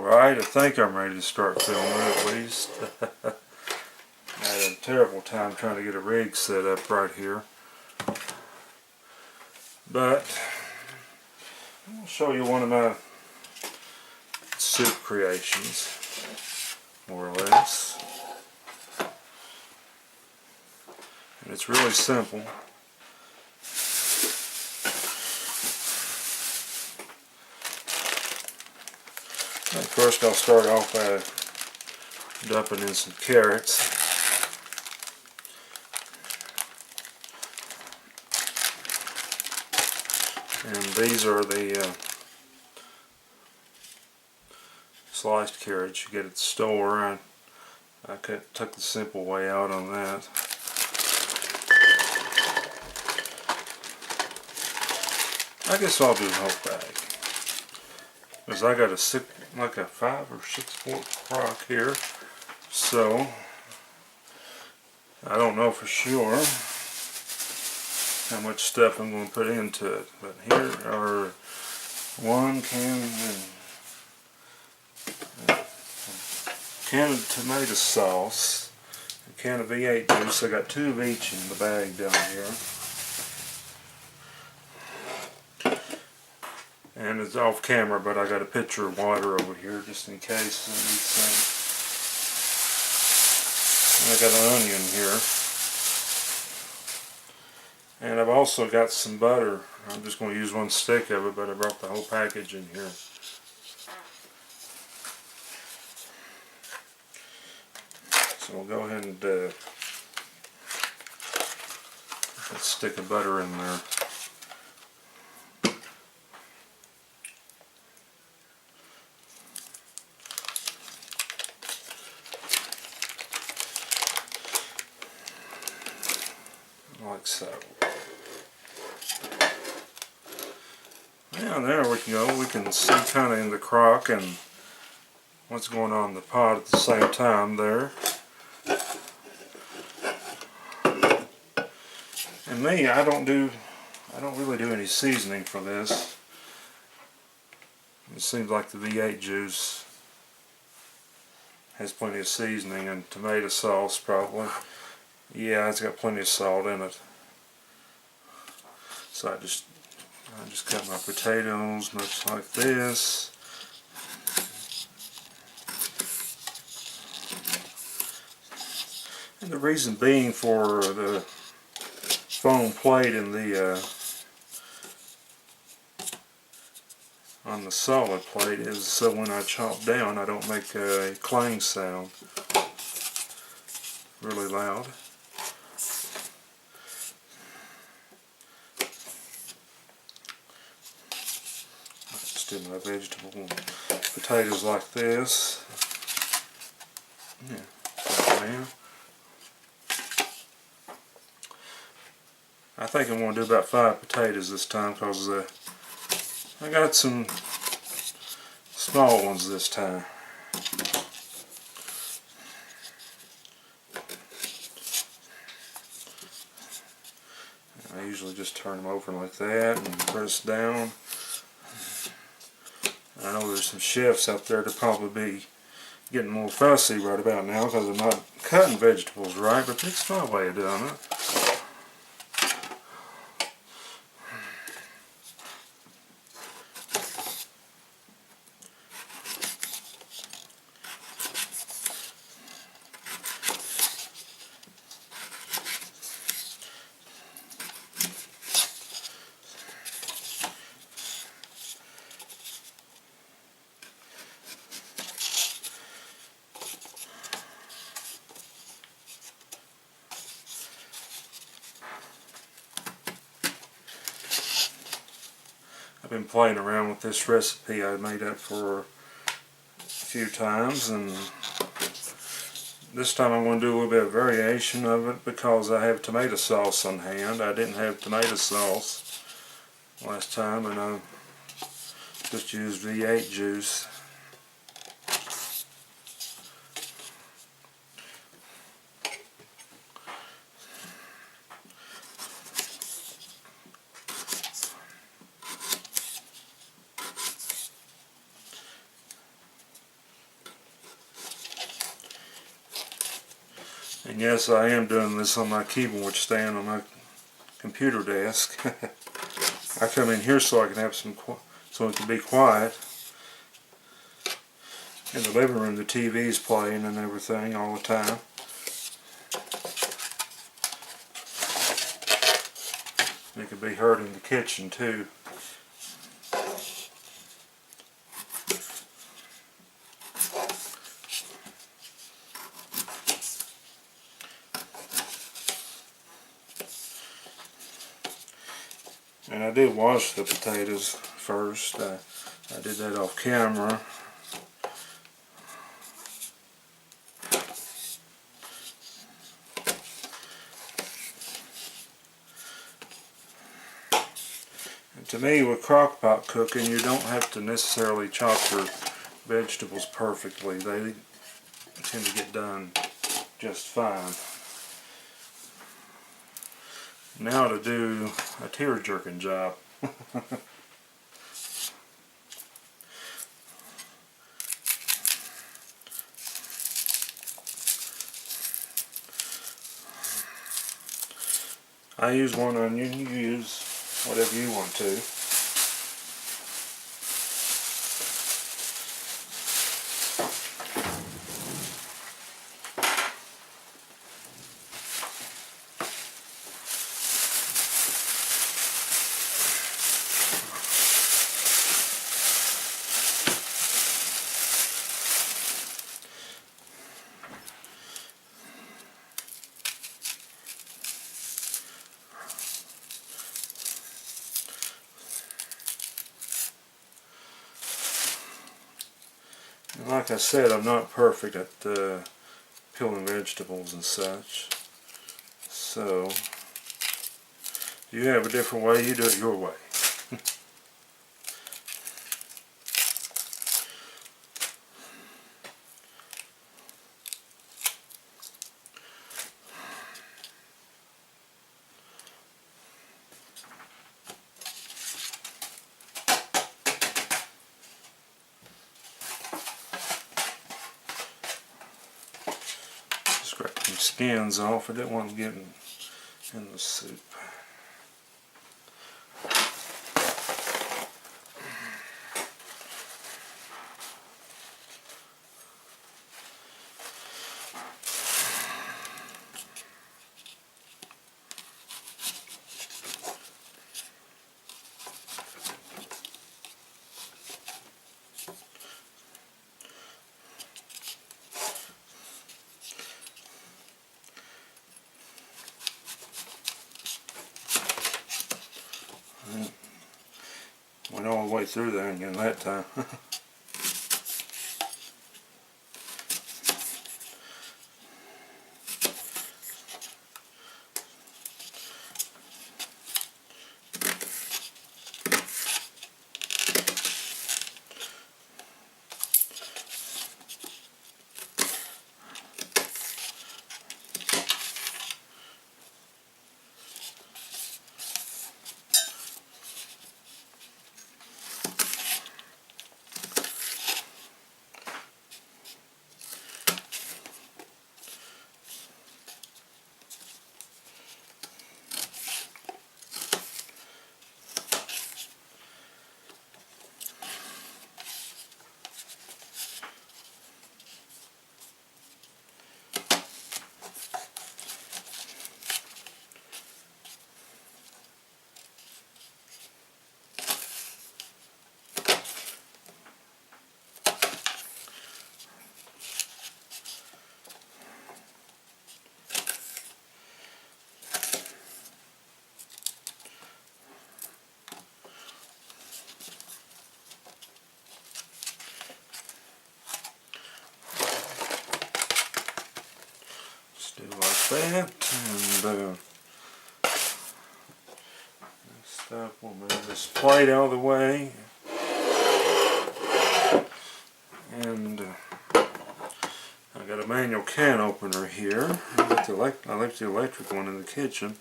Alright, I think I'm ready to start filming at least. I had a terrible time trying to get a rig set up right here. But I'll show you one of my soup creations, more or less. And it's really simple. First I'll start off by dumping in some carrots. And these are the sliced carrots you get at the store. I took the simple way out on that. I guess I'll do the whole bag, because I got like a 5 or 6 quart crock here, so I don't know for sure how much stuff I'm going to put into it. But here are 1 can of tomato sauce, a can of V8 juice. I got 2 of each in the bag down here. And it's off camera, but I got a pitcher of water over here just in case I need some. And I got an onion here. And I've also got some butter. I'm just going to use 1 stick of it, but I brought the whole package in here. So we'll go ahead and put a stick of butter in there. Like so. Now there we go. We can see kind of in the crock and what's going on in the pot at the same time there. And me, I don't really do any seasoning for this. It seems like the V8 juice has plenty of seasoning, and tomato sauce probably. Yeah, it's got plenty of salt in it. So I just cut my potatoes much like this. And the reason being for the foam plate in the on the solid plate is so when I chop down I don't make a clang sound really loud. Do my vegetable potatoes like this. Yeah, I think I'm going to do about 5 potatoes this time, because I got some small ones this time. I usually just turn them over like that and press down. I know there's some chefs out there that probably be getting more fussy right about now because I'm not cutting vegetables right, but that's my way of doing it. I've been playing around with this recipe I made up for a few times, and this time I'm going to do a little bit of variation of it because I have tomato sauce on hand. I didn't have tomato sauce last time, and I just used V8 juice. And yes, I am doing this on my keyboard stand on my computer desk. I come in here so I can have so it can be quiet. In the living room, the TV's playing and everything all the time. It could be heard in the kitchen too. And I did wash the potatoes first. I did that off camera. And to me, with crock-pot cooking, you don't have to necessarily chop your vegetables perfectly. They tend to get done just fine. Now to do a tear-jerking job. I use one onion, you use whatever you want to. And like I said, I'm not perfect at peeling vegetables and such. So, if you have a different way, you do it your way. Scrape some skins off. I didn't want them getting in the soup. Went all the way through there again that time. Do like that, and next up we'll move this plate out of the way, and I got a manual can opener here. I left the electric one in the kitchen.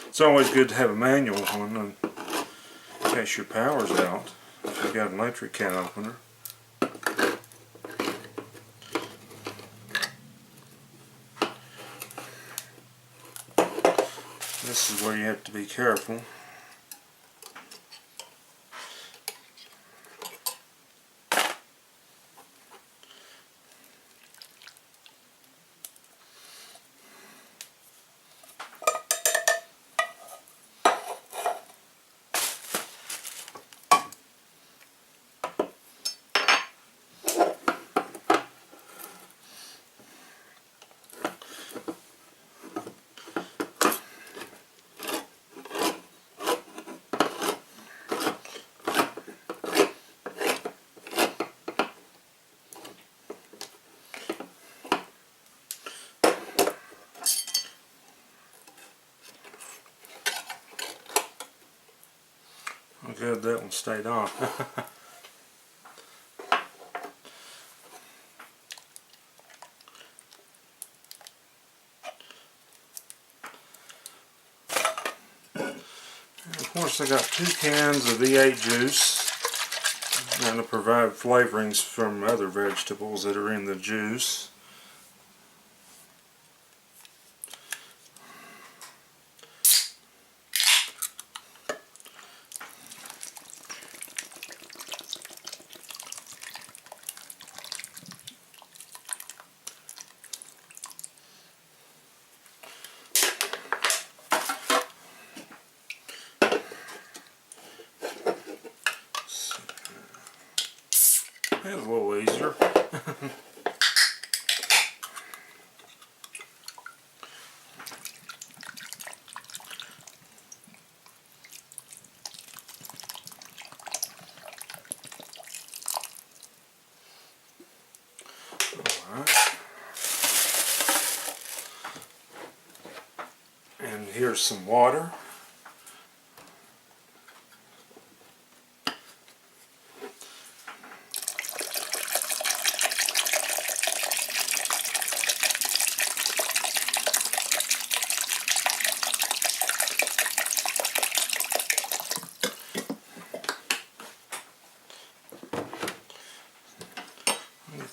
It's always good to have a manual one in case your power's out if you've got an electric can opener. this is where you have to be careful. Oh, good, that one stayed on. Of course, I got 2 cans of V8 juice. I'm going to provide flavorings from other vegetables that are in the juice. That was a little easier. Alright. And here's some water.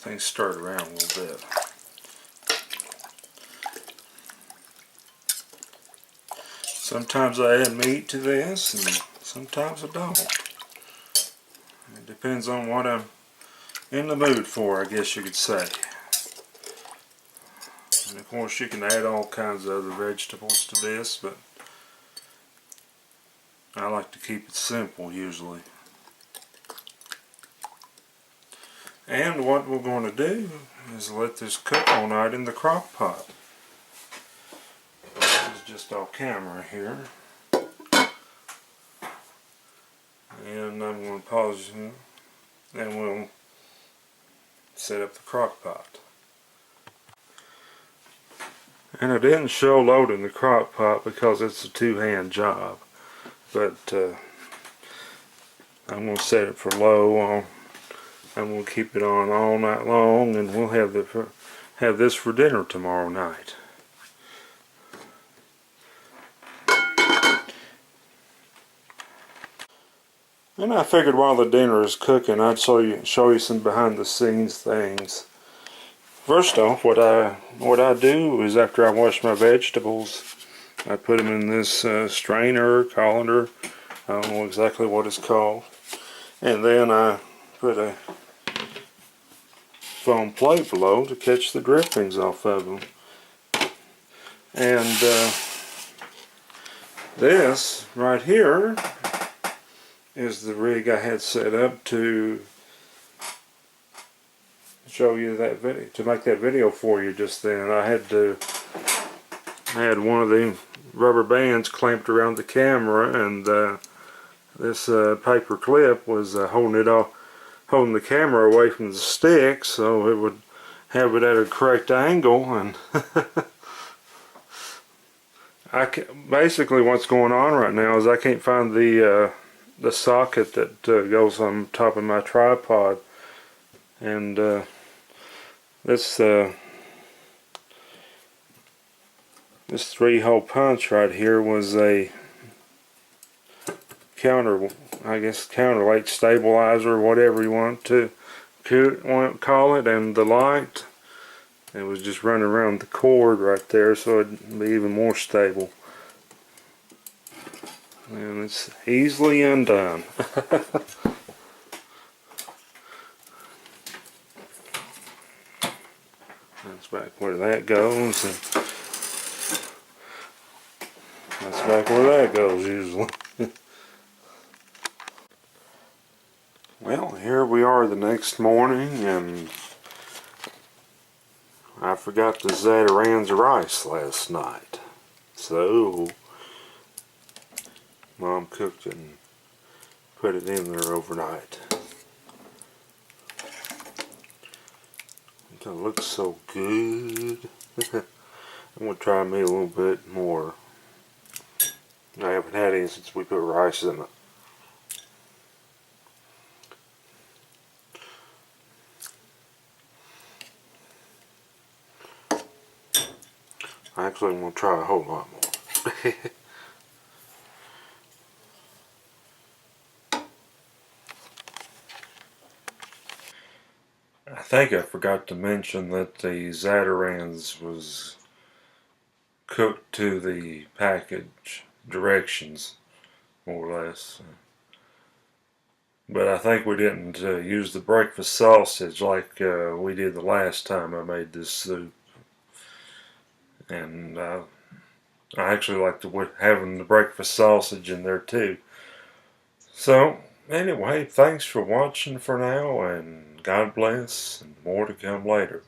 Things stirred around a little bit. Sometimes I add meat to this, and sometimes I don't. It depends on what I'm in the mood for, I guess you could say. And of course you can add all kinds of other vegetables to this, but I like to keep it simple usually. And what we're going to do is let this cook all night in the crock pot. This is just off camera here. And I'm going to pause here and we'll set up the crock pot. And I didn't show loading the crock pot because it's a two-hand job. But I'm going to set it for low. I'm going to keep it on all night long, and we'll have this for dinner tomorrow night. And I figured while the dinner is cooking, I'd show you some behind the scenes things. First off, what I do is after I wash my vegetables, I put them in this strainer, colander, I don't know exactly what it's called, and then I put a foam plate below to catch the drippings off of them. And this right here is the rig I had set up to show you that video, to make that video for you just then. I had one of the rubber bands clamped around the camera, and this paper clip was holding the camera away from the stick so it would have it at a correct angle. And basically what's going on right now is I can't find the socket that goes on top of my tripod, and this 3-hole punch right here was a counterweight stabilizer, whatever you want to call it, and the light, it was just running around the cord right there so it'd be even more stable. And it's easily undone. That's back where that goes. And that's back where that goes usually. Well, here we are the next morning, and I forgot the Zatarain's rice last night. So, Mom cooked it and put it in there overnight. It looks so good. I'm going to try me a little bit more. I haven't had any since we put rice in it. Actually, I'm going to try a whole lot more. I think I forgot to mention that the Zatarain's was cooked to the package directions, more or less. But I think we didn't use the breakfast sausage like we did the last time I made this soup. And I actually like having the breakfast sausage in there too. So, anyway, thanks for watching for now, and God bless, and more to come later.